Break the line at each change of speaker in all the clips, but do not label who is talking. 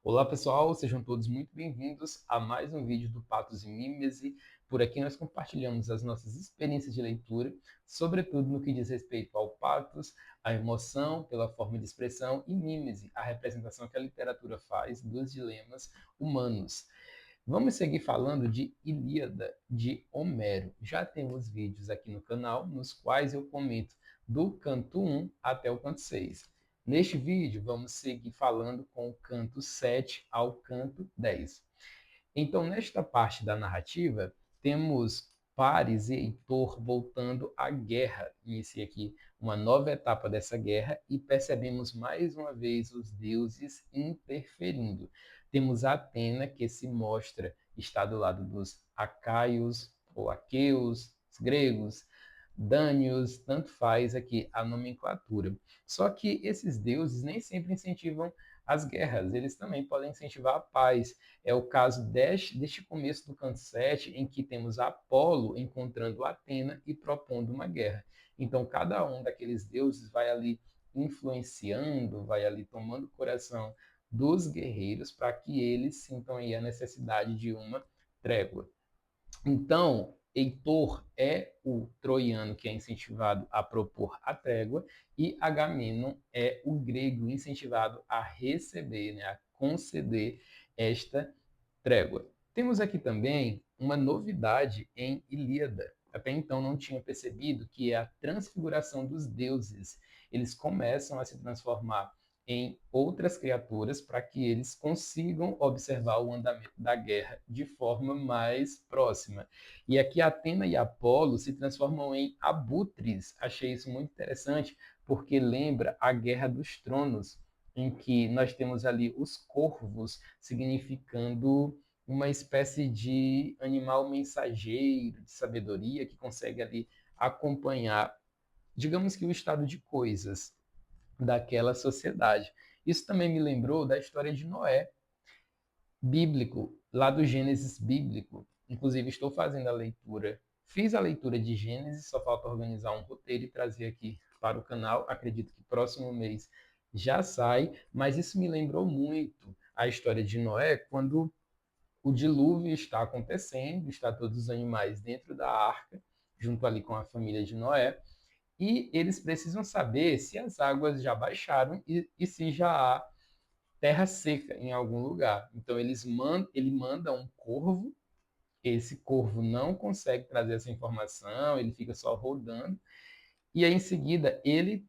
Olá pessoal, sejam todos muito bem-vindos a mais um vídeo do Patos e Mimese. Por aqui nós compartilhamos as nossas experiências de leitura, sobretudo no que diz respeito ao patos, a emoção pela forma de expressão e mimese, a representação que a literatura faz dos dilemas humanos. Vamos seguir falando de Ilíada, de Homero. Já temos vídeos aqui no canal nos quais eu comento do canto 1 até o canto 6. Neste vídeo, vamos seguir falando com o canto 7 ao canto 10. Então, nesta parte da narrativa, temos Paris e Heitor voltando à guerra. Inicia aqui uma nova etapa dessa guerra e percebemos mais uma vez os deuses interferindo. Temos Atena, que se mostra está do lado dos acaios, ou aqueus, os gregos, dânios, tanto faz aqui a nomenclatura. Só que esses deuses nem sempre incentivam as guerras, eles também podem incentivar a paz. É o caso deste começo do canto 7, em que temos Apolo encontrando Atena e propondo uma guerra. Então, cada um daqueles deuses vai ali influenciando, vai ali tomando o coração dos guerreiros para que eles sintam aí a necessidade de uma trégua. Então, Heitor é o troiano que é incentivado a propor a trégua e Agamenon é o grego incentivado a receber, né, a conceder esta trégua. Temos aqui também uma novidade em Ilíada. Até então não tinha percebido que é a transfiguração dos deuses. Eles começam a se transformar em outras criaturas para que eles consigam observar o andamento da guerra de forma mais próxima. E aqui Atena e Apolo se transformam em abutres. Achei isso muito interessante, porque lembra a Guerra dos Tronos, em que nós temos ali os corvos significando uma espécie de animal mensageiro de sabedoria que consegue ali acompanhar, digamos que o estado de coisas daquela sociedade. Isso também me lembrou da história de Noé, bíblico, lá do Gênesis bíblico. Inclusive, estou fazendo a leitura. Fiz a leitura de Gênesis, só falta organizar um roteiro e trazer aqui para o canal. Acredito que próximo mês já sai, mas isso me lembrou muito a história de Noé, quando o dilúvio está acontecendo, está todos os animais dentro da arca, junto ali com a família de Noé, e eles precisam saber se as águas já baixaram e se já há terra seca em algum lugar. Então ele manda um corvo, esse corvo não consegue trazer essa informação, ele fica só rodando, e aí em seguida ele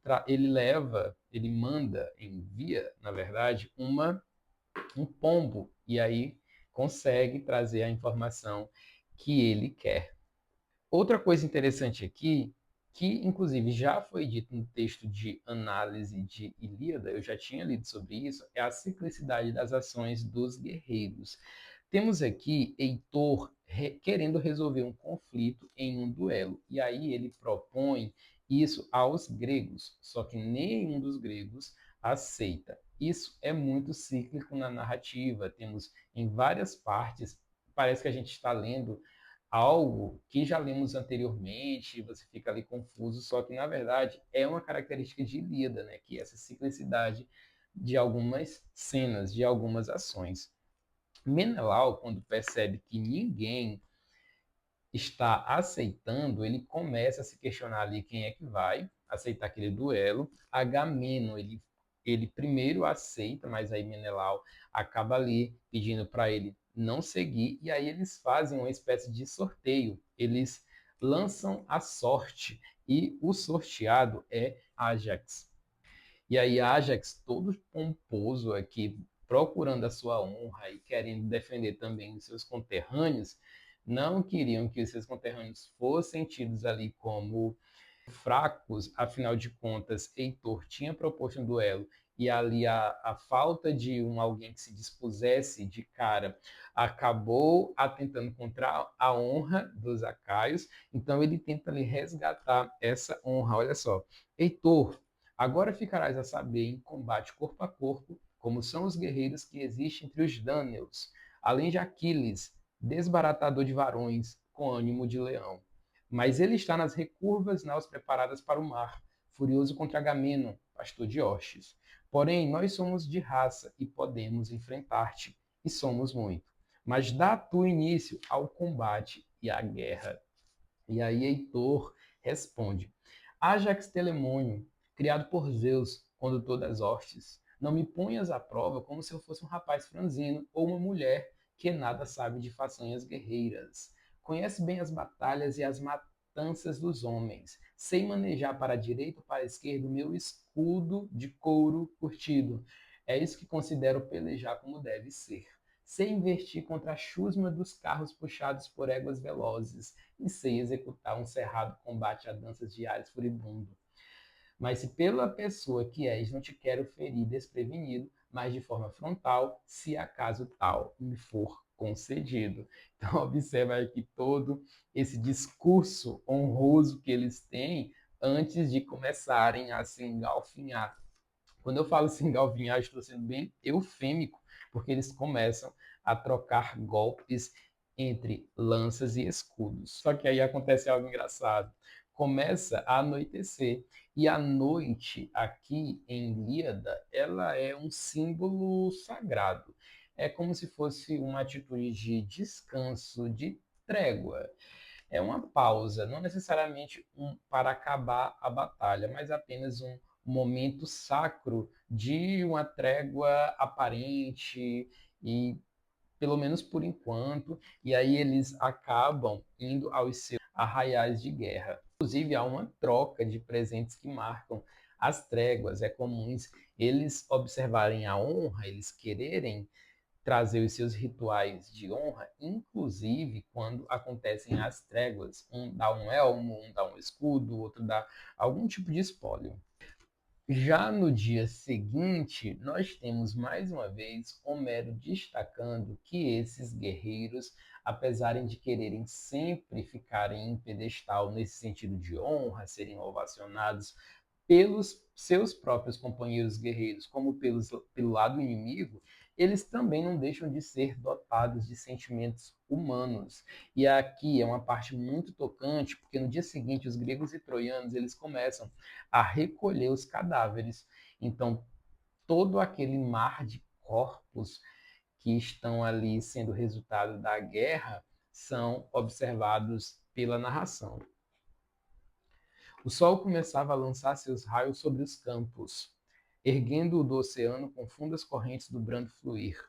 manda, envia, na verdade, um pombo, e aí consegue trazer a informação que ele quer. Outra coisa interessante aqui, que inclusive já foi dito no texto de análise de Ilíada, eu já tinha lido sobre isso, é a ciclicidade das ações dos guerreiros. Temos aqui Heitor querendo resolver um conflito em um duelo, e aí ele propõe isso aos gregos, só que nenhum dos gregos aceita. Isso é muito cíclico na narrativa, temos em várias partes, parece que a gente está lendo algo que já lemos anteriormente, você fica ali confuso, só que na verdade é uma característica de Ilíada, né? Que é essa ciclicidade de algumas cenas, de algumas ações. Menelau, quando percebe que ninguém está aceitando, ele começa a se questionar ali quem é que vai aceitar aquele duelo. Agamemnon, ele primeiro aceita, mas aí Menelau acaba ali pedindo para ele não seguir, e aí eles fazem uma espécie de sorteio. Eles lançam a sorte, e o sorteado é Ajax. E aí Ajax, todo pomposo aqui, procurando a sua honra e querendo defender também os seus conterrâneos, não queriam que os seus conterrâneos fossem tidos ali como fracos, afinal de contas, Heitor tinha proposto um duelo e ali a falta de alguém que se dispusesse de cara acabou atentando contra a honra dos acaios, então ele tenta ali resgatar essa honra. Olha só, Heitor, agora ficarás a saber em combate corpo a corpo como são os guerreiros que existem entre os Dâneos, além de Aquiles, desbaratador de varões, com ânimo de leão. Mas ele está nas recurvas naus preparadas para o mar, furioso contra Agamenon, pastor de Orches. Porém, nós somos de raça e podemos enfrentar-te, e somos muito. Mas dá tu início ao combate e à guerra. E aí Heitor responde: Ájax Telemônio, criado por Zeus, condutor das hostes, não me ponhas à prova como se eu fosse um rapaz franzino ou uma mulher que nada sabe de façanhas guerreiras. Conhece bem as batalhas e as matanças dos homens. Sei manejar para a direita ou para a esquerda o meu escudo de couro curtido. É isso que considero pelejar como deve ser. Sei investir contra a chusma dos carros puxados por éguas velozes e sei executar um cerrado combate a danças de Ares furibundo. Mas se pela pessoa que és não te quero ferir desprevenido, mas de forma frontal, se acaso tal me for concedido. Então observa aqui todo esse discurso honroso que eles têm antes de começarem a se engalfinhar. Quando eu falo se engalfinhar, estou sendo bem eufêmico, porque eles começam a trocar golpes entre lanças e escudos. Só que aí acontece algo engraçado. Começa a anoitecer e a noite aqui em Ilíada, ela é um símbolo sagrado. É como se fosse uma atitude de descanso, de trégua. É uma pausa, não necessariamente para acabar a batalha, mas apenas um momento sacro de uma trégua aparente e pelo menos por enquanto, e aí eles acabam indo aos seus arraiais de guerra. Inclusive, há uma troca de presentes que marcam as tréguas. É comum eles observarem a honra, eles quererem trazer os seus rituais de honra, inclusive quando acontecem as tréguas. Um dá um elmo, um dá um escudo, o outro dá algum tipo de espólio. Já no dia seguinte, nós temos mais uma vez Homero destacando que esses guerreiros, apesar de quererem sempre ficarem em pedestal nesse sentido de honra, serem ovacionados pelos seus próprios companheiros guerreiros, como pelo lado inimigo, eles também não deixam de ser dotados de sentimentos humanos. E aqui é uma parte muito tocante, porque no dia seguinte os gregos e troianos eles começam a recolher os cadáveres. Então, todo aquele mar de corpos que estão ali sendo resultado da guerra são observados pela narração. O sol começava a lançar seus raios sobre os campos, erguendo-o do oceano com fundas correntes do brando fluir,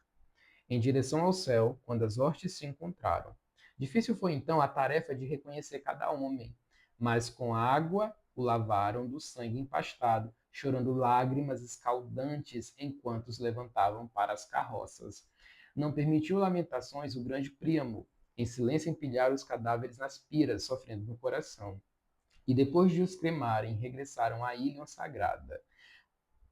em direção ao céu, quando as hostes se encontraram. Difícil foi então a tarefa de reconhecer cada homem, mas com água o lavaram do sangue empastado, chorando lágrimas escaldantes enquanto os levantavam para as carroças. Não permitiu lamentações o grande Príamo, em silêncio empilharam os cadáveres nas piras, sofrendo no coração. E depois de os cremarem, regressaram à ilha sagrada.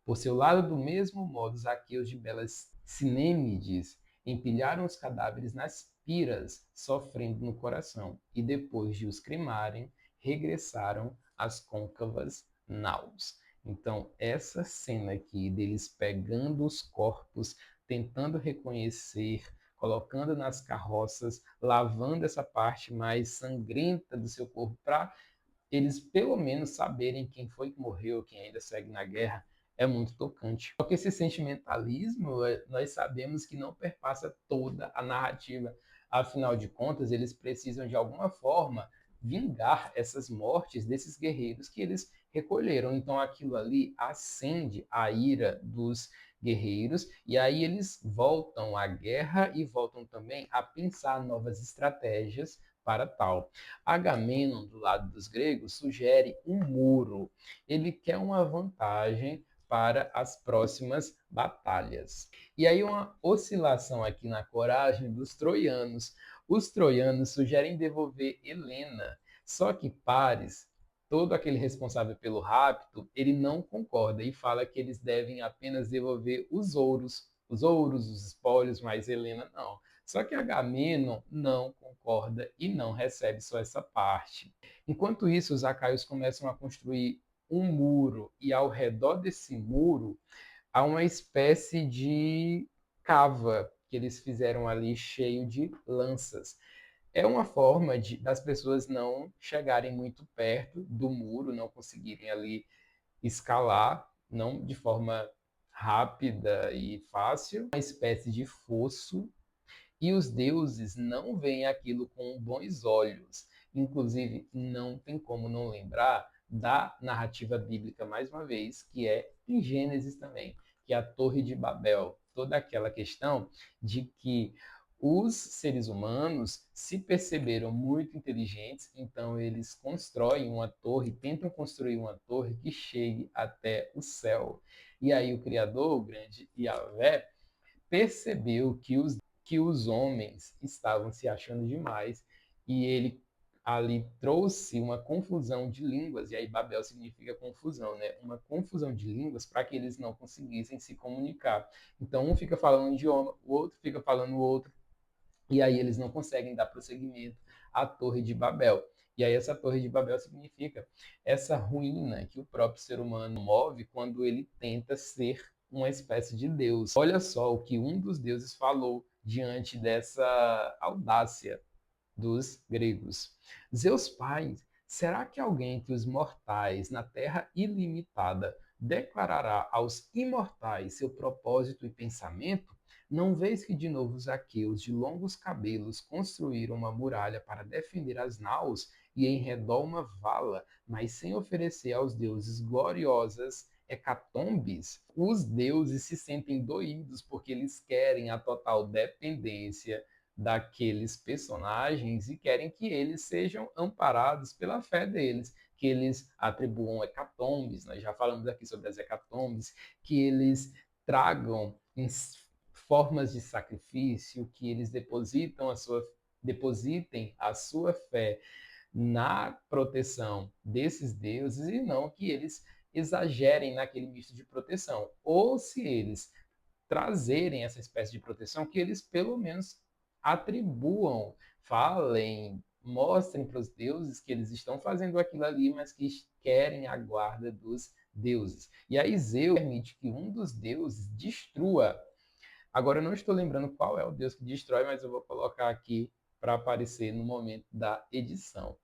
Por seu lado, do mesmo modo, os aqueus de belas Cinêmides empilharam os cadáveres nas piras, sofrendo no coração, e depois de os cremarem, regressaram às côncavas naus. Então, essa cena aqui deles pegando os corpos, tentando reconhecer, colocando nas carroças, lavando essa parte mais sangrenta do seu corpo para eles pelo menos saberem quem foi que morreu, quem ainda segue na guerra, é muito tocante. Só que esse sentimentalismo, nós sabemos que não perpassa toda a narrativa. Afinal de contas, eles precisam de alguma forma vingar essas mortes desses guerreiros que eles recolheram. Então aquilo ali acende a ira dos guerreiros e aí eles voltam à guerra e voltam também a pensar novas estratégias para tal. Agamenon, do lado dos gregos, sugere um muro. Ele quer uma vantagem para as próximas batalhas. E aí uma oscilação aqui na coragem dos troianos. Os troianos sugerem devolver Helena, só que Paris, todo aquele responsável pelo rapto, ele não concorda e fala que eles devem apenas devolver os ouros, os espólios, mas Helena não. Só que Agamenon não concorda e não recebe só essa parte. Enquanto isso, os acaios começam a construir um muro e ao redor desse muro há uma espécie de cava que eles fizeram ali cheio de lanças. É uma forma das pessoas não chegarem muito perto do muro, não conseguirem ali escalar, não de forma rápida e fácil, uma espécie de fosso, e os deuses não veem aquilo com bons olhos. Inclusive, não tem como não lembrar da narrativa bíblica, mais uma vez, que é em Gênesis também, que é a Torre de Babel. Toda aquela questão de que os seres humanos se perceberam muito inteligentes, então eles constroem uma torre, tentam construir uma torre que chegue até o céu. E aí o Criador, o grande Yahvé, percebeu que os homens estavam se achando demais e ele ali trouxe uma confusão de línguas, e aí Babel significa confusão, né? Uma confusão de línguas para que eles não conseguissem se comunicar. Então um fica falando um idioma, o outro fica falando o outro, e aí eles não conseguem dar prosseguimento à Torre de Babel. E aí essa Torre de Babel significa essa ruína que o próprio ser humano move quando ele tenta ser uma espécie de Deus. Olha só o que um dos deuses falou diante dessa audácia dos gregos. Zeus Pai, será que alguém entre os mortais na terra ilimitada declarará aos imortais seu propósito e pensamento? Não vês que de novo os aqueus de longos cabelos construíram uma muralha para defender as naus e em redor uma vala, mas sem oferecer aos deuses gloriosas hecatombes? Os deuses se sentem doídos porque eles querem a total dependência daqueles personagens e querem que eles sejam amparados pela fé deles, que eles atribuam hecatombes, nós já falamos aqui sobre as hecatombes, que eles tragam em formas de sacrifício, que eles depositem a sua fé na proteção desses deuses e não que eles exagerem naquele misto de proteção. Ou se eles trazerem essa espécie de proteção, que eles pelo menos atribuam, falem, mostrem para os deuses que eles estão fazendo aquilo ali, mas que querem a guarda dos deuses. E aí Zeus permite que um dos deuses destrua. Agora eu não estou lembrando qual é o deus que destrói, mas eu vou colocar aqui para aparecer no momento da edição.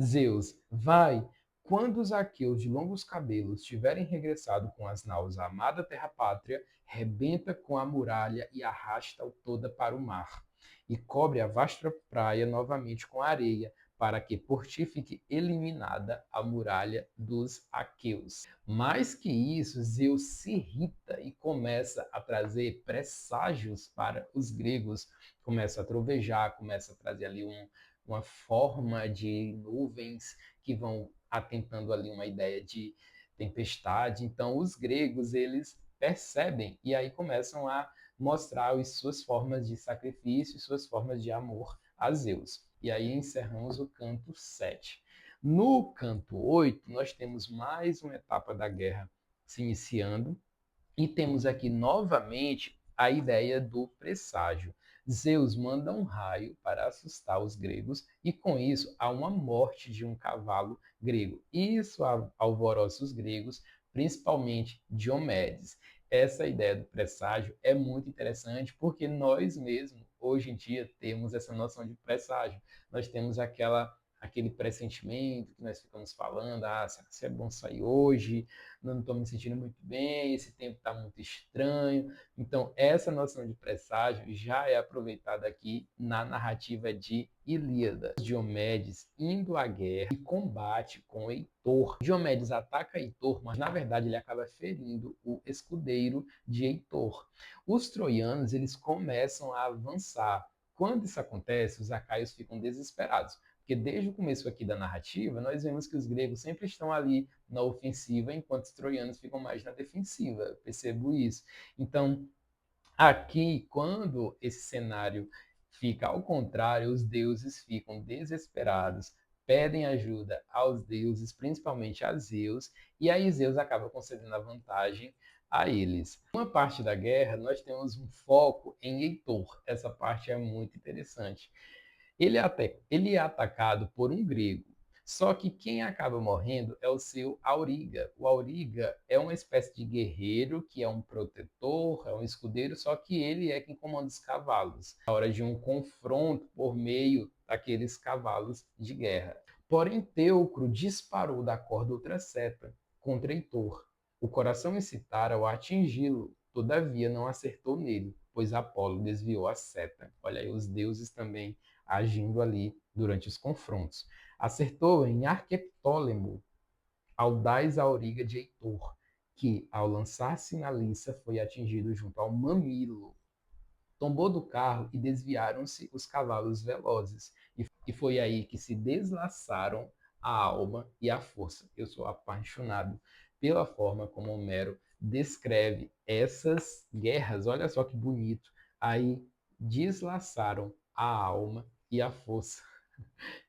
Zeus, vai! Quando os aqueus de longos cabelos tiverem regressado com as naus à amada terra-pátria, rebenta com a muralha e arrasta-o toda para o mar, e cobre a vasta praia novamente com areia, para que por ti fique eliminada a muralha dos aqueus. Mais que isso, Zeus se irrita e começa a trazer presságios para os gregos, começa a trovejar, começa a trazer ali uma forma de nuvens que vão atentando ali uma ideia de tempestade. Então, os gregos, eles percebem e aí começam a mostrar as suas formas de sacrifício, suas formas de amor a Zeus. E aí encerramos o canto 7. No canto 8, nós temos mais uma etapa da guerra se iniciando e temos aqui novamente a ideia do presságio. Zeus manda um raio para assustar os gregos e com isso há uma morte de um cavalo grego. Isso alvoroça os gregos, principalmente Diomedes. Essa ideia do presságio é muito interessante porque nós mesmos hoje em dia temos essa noção de presságio. Nós temos aquele pressentimento que nós ficamos falando, será que é bom sair hoje? Não estou me sentindo muito bem, esse tempo está muito estranho. Então, essa noção de presságio já é aproveitada aqui na narrativa de Ilíada. Diomedes indo à guerra e combate com Heitor. Diomedes ataca Heitor, mas na verdade ele acaba ferindo o escudeiro de Heitor. Os troianos eles começam a avançar. Quando isso acontece, os acaios ficam desesperados. Porque desde o começo aqui da narrativa, nós vemos que os gregos sempre estão ali na ofensiva, enquanto os troianos ficam mais na defensiva. Eu percebo isso. Então, aqui, quando esse cenário fica ao contrário, os deuses ficam desesperados, pedem ajuda aos deuses, principalmente a Zeus, e aí Zeus acaba concedendo a vantagem a eles. Uma parte da guerra, nós temos um foco em Heitor. Essa parte é muito interessante. Ele é atacado por um grego. Só que quem acaba morrendo é o seu Auriga. O Auriga é uma espécie de guerreiro que é um protetor, é um escudeiro, só que ele é quem comanda os cavalos. Na hora de um confronto por meio daqueles cavalos de guerra. Porém, Teucro disparou da corda outra seta contra Heitor. O coração incitara ao atingi-lo, todavia não acertou nele, pois Apolo desviou a seta. Olha aí os deuses também agindo ali durante os confrontos. Acertou em Arqueptólemo, audaz auriga de Heitor, que, ao lançar-se na liça, foi atingido junto ao mamilo. Tombou do carro e desviaram-se os cavalos velozes. E foi aí que se deslaçaram a alma e a força. Eu sou apaixonado pela forma como Homero descreve essas guerras. Olha só que bonito. Aí deslaçaram a alma e a força.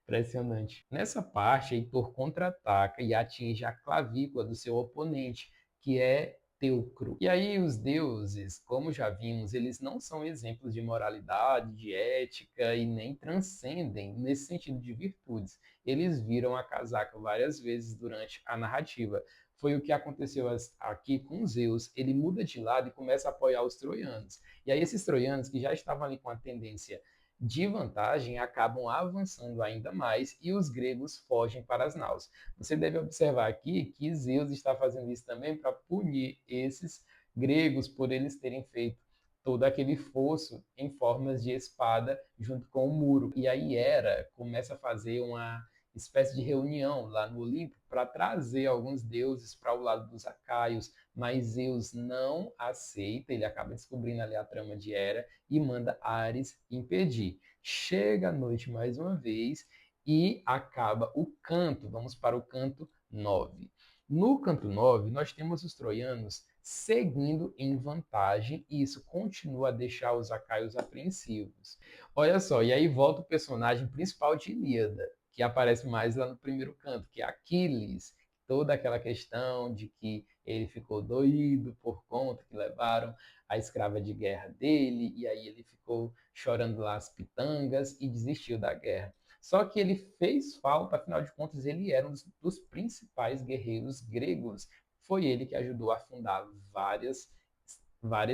Impressionante. Nessa parte, Heitor contra-ataca e atinge a clavícula do seu oponente, que é Teucro. E aí os deuses, como já vimos, eles não são exemplos de moralidade, de ética e nem transcendem nesse sentido de virtudes. Eles viram a casaca várias vezes durante a narrativa. Foi o que aconteceu aqui com Zeus. Ele muda de lado e começa a apoiar os troianos. E aí esses troianos que já estavam ali com a tendência de vantagem acabam avançando ainda mais e os gregos fogem para as naus. Você deve observar aqui que Zeus está fazendo isso também para punir esses gregos por eles terem feito todo aquele fosso em formas de espada junto com o muro. E aí Hera começa a fazer uma espécie de reunião lá no Olimpo para trazer alguns deuses para o lado dos acaios, mas Zeus não aceita, ele acaba descobrindo ali a trama de Hera e manda Ares impedir. Chega a noite mais uma vez e acaba o canto. Vamos para o canto 9. No canto 9, nós temos os troianos seguindo em vantagem e isso continua a deixar os acaios apreensivos. Olha só, e aí volta o personagem principal de Ilíada, que aparece mais lá no primeiro canto, que é Aquiles. Toda aquela questão de que ele ficou doido por conta que levaram a escrava de guerra dele, e aí ele ficou chorando lá as pitangas e desistiu da guerra. Só que ele fez falta, afinal de contas, ele era um dos principais guerreiros gregos. Foi ele que ajudou a fundar várias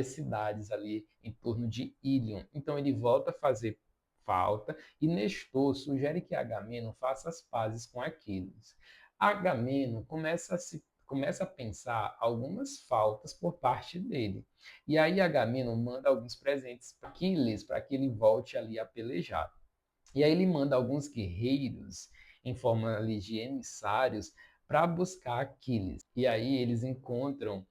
cidades ali em torno de Ilion. Então ele volta a fazer falta e Nestor sugere que Agamemnon faça as pazes com Aquiles. Agamemnon começa a pensar algumas faltas por parte dele. E aí Agamemnon manda alguns presentes para Aquiles para que ele volte ali a pelejar. E aí ele manda alguns guerreiros em forma ali de emissários para buscar Aquiles. E aí eles encontram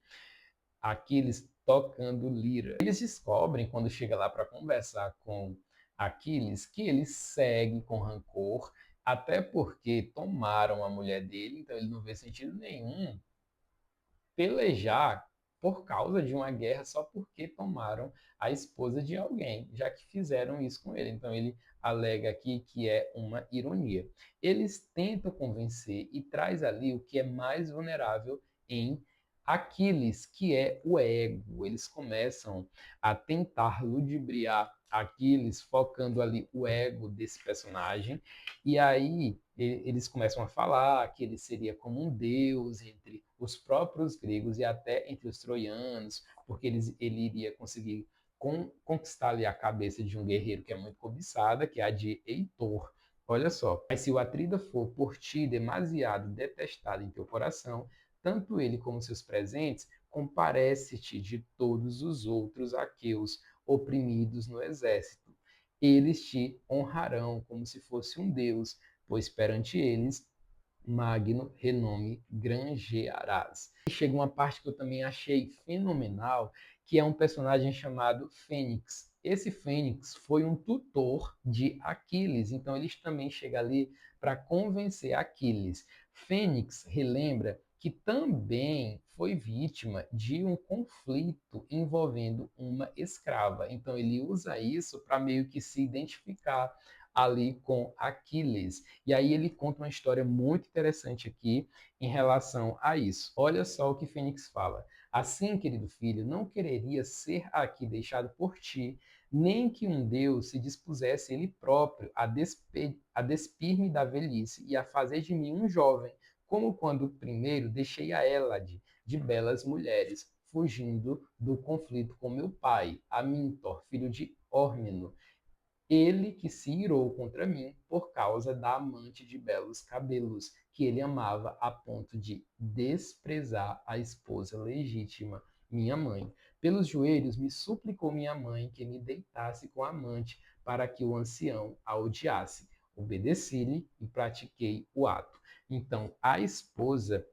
Aquiles tocando lira. Eles descobrem, quando chega lá para conversar com Aquiles, que ele segue com rancor, até porque tomaram a mulher dele, então ele não vê sentido nenhum pelejar por causa de uma guerra só porque tomaram a esposa de alguém, já que fizeram isso com ele. Então ele alega aqui que é uma ironia. Eles tentam convencer e traz ali o que é mais vulnerável em Aquiles, que é o ego. Eles começam a tentar ludibriar Aquiles, focando ali o ego desse personagem, e aí eles começam a falar que ele seria como um deus entre os próprios gregos e até entre os troianos, porque ele iria conseguir conquistar ali a cabeça de um guerreiro que é muito cobiçada, que é a de Heitor. Olha só, mas se o Atrida for por ti demasiado detestado em teu coração, tanto ele como seus presentes, comparece-te de todos os outros aqueus oprimidos no exército. Eles te honrarão como se fosse um deus, pois perante eles magno renome granjearás. E chega uma parte que eu também achei fenomenal, que é um personagem chamado Fênix. Esse Fênix foi um tutor de Aquiles, então eles também chegam ali para convencer Aquiles. Fênix relembra que também foi vítima de um conflito envolvendo uma escrava. Então ele usa isso para meio que se identificar ali com Aquiles. E aí ele conta uma história muito interessante aqui em relação a isso. Olha só o que Fênix fala. Assim, querido filho, não quereria ser aqui deixado por ti, nem que um Deus se dispusesse ele próprio a despir-me da velhice e a fazer de mim um jovem, como quando primeiro deixei a Hélade de belas mulheres, fugindo do conflito com meu pai, Amintor, filho de Órmeno. Ele que se irou contra mim por causa da amante de belos cabelos, que ele amava a ponto de desprezar a esposa legítima, minha mãe. Pelos joelhos me suplicou minha mãe que me deitasse com a amante para que o ancião a odiasse. Obedeci-lhe e pratiquei o ato. Então, a esposa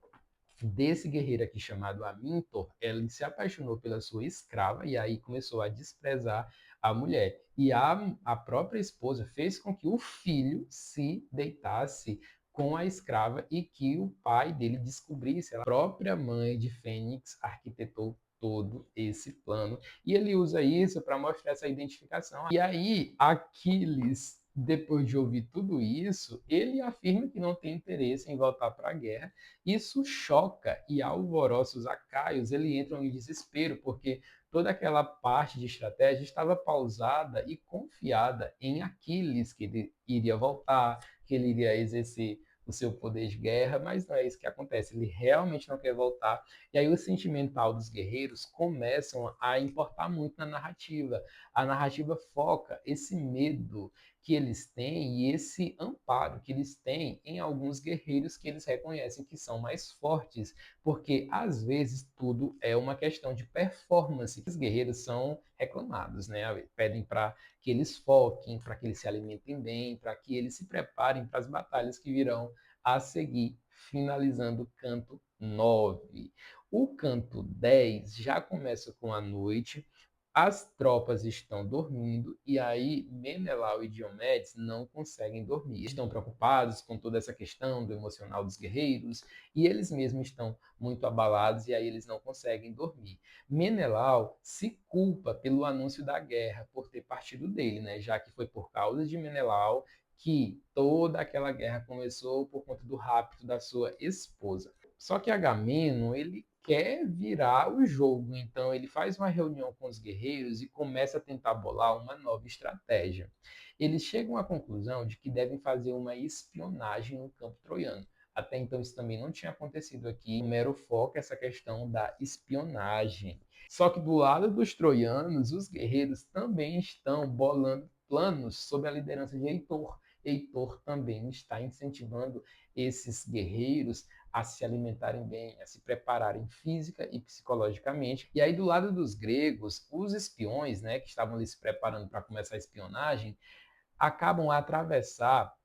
desse guerreiro aqui chamado Amintor, ele se apaixonou pela sua escrava e aí começou a desprezar a mulher. E a própria esposa fez com que o filho se deitasse com a escrava e que o pai dele descobrisse. A própria mãe de Fênix arquitetou todo esse plano e ele usa isso para mostrar essa identificação. E aí, Aquiles, depois de ouvir tudo isso, ele afirma que não tem interesse em voltar para a guerra. Isso choca e alvoroça os acaios, eles entram em desespero, porque toda aquela parte de estratégia estava pausada e confiada em Aquiles, que ele iria voltar, que ele iria exercer o seu poder de guerra, mas não é isso que acontece, ele realmente não quer voltar. E aí o sentimental dos guerreiros começam a importar muito na narrativa. A narrativa foca esse medo que eles têm e esse amparo que eles têm em alguns guerreiros que eles reconhecem que são mais fortes, porque às vezes tudo é uma questão de performance. Os guerreiros são reclamados, né? Pedem para que eles foquem, para que eles se alimentem bem, para que eles se preparem para as batalhas que virão a seguir, finalizando o canto 9. O canto 10 já começa com a noite, as tropas estão dormindo e aí Menelau e Diomedes não conseguem dormir. Estão preocupados com toda essa questão do emocional dos guerreiros e eles mesmos estão muito abalados e aí eles não conseguem dormir. Menelau se culpa pelo anúncio da guerra por ter partido dele, né? Já que foi por causa de Menelau que toda aquela guerra começou por conta do rapto da sua esposa. Só que Agamemnon, ele quer virar o jogo, então ele faz uma reunião com os guerreiros e começa a tentar bolar uma nova estratégia. Eles chegam à conclusão de que devem fazer uma espionagem no campo troiano. Até então isso também não tinha acontecido aqui. O mero foco é essa questão da espionagem. Só que do lado dos troianos, os guerreiros também estão bolando planos sob a liderança de Heitor. Heitor também está incentivando esses guerreiros a se alimentarem bem, a se prepararem física e psicologicamente. E aí, do lado dos gregos, os espiões, né, que estavam ali se preparando para começar a espionagem, acabam a atravessar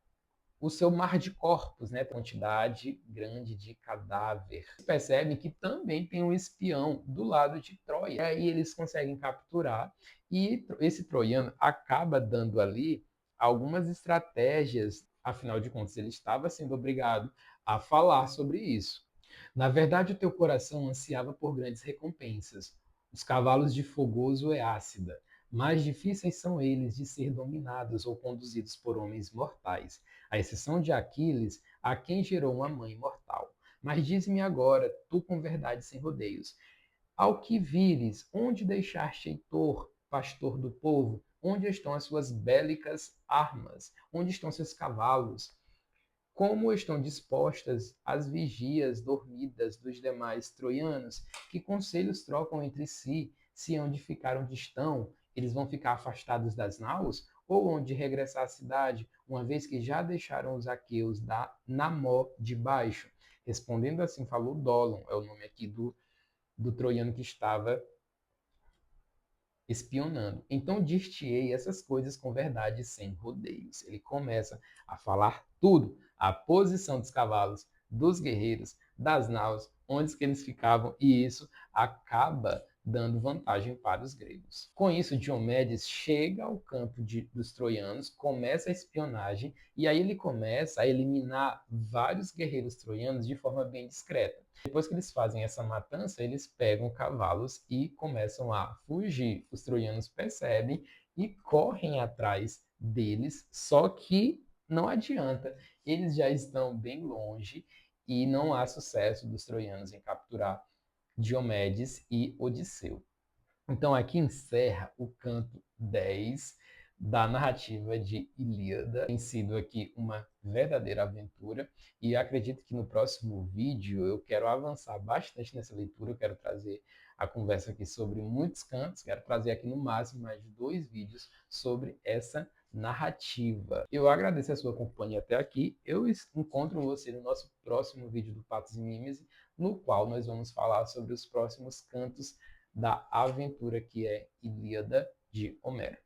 o seu mar de corpos, né, quantidade grande de cadáver. Percebem que também tem um espião do lado de Troia. E aí eles conseguem capturar e esse troiano acaba dando ali algumas estratégias, afinal de contas ele estava sendo obrigado a falar sobre isso. Na verdade, o teu coração ansiava por grandes recompensas. Os cavalos de fogoso é ácida. Mais difíceis são eles de ser dominados ou conduzidos por homens mortais, à exceção de Aquiles, a quem gerou uma mãe mortal. Mas dize-me agora, tu com verdade sem rodeios, ao que vires, onde deixaste Heitor, pastor do povo? Onde estão as suas bélicas armas? Onde estão seus cavalos? Como estão dispostas as vigias dormidas dos demais troianos? Que conselhos trocam entre si? Se onde ficar onde estão, eles vão ficar afastados das naus? Ou onde regressar à cidade, uma vez que já deixaram os aqueus da Namó de baixo? Respondendo assim, falou Dólon, é o nome aqui do troiano que estava espionando. Então dir-te-ei essas coisas com verdade sem rodeios. Ele começa a falar tudo, a posição dos cavalos, dos guerreiros, das naus, onde que eles ficavam, e isso acaba dando vantagem para os gregos. Com isso, Diomedes chega ao campo dos troianos, começa a espionagem, e aí ele começa a eliminar vários guerreiros troianos de forma bem discreta. Depois que eles fazem essa matança, eles pegam cavalos e começam a fugir. Os troianos percebem e correm atrás deles, só que não adianta. Eles já estão bem longe e não há sucesso dos troianos em capturar Diomedes e Odisseu. Então aqui encerra o canto 10 da narrativa de Ilíada. Tem sido aqui uma verdadeira aventura e acredito que no próximo vídeo eu quero avançar bastante nessa leitura, eu quero trazer a conversa aqui sobre muitos cantos, quero trazer aqui no máximo mais de 2 vídeos sobre essa narrativa. Eu agradeço a sua companhia até aqui. Eu encontro você no nosso próximo vídeo do Patos e Mimese, no qual nós vamos falar sobre os próximos cantos da aventura que é Ilíada de Homero.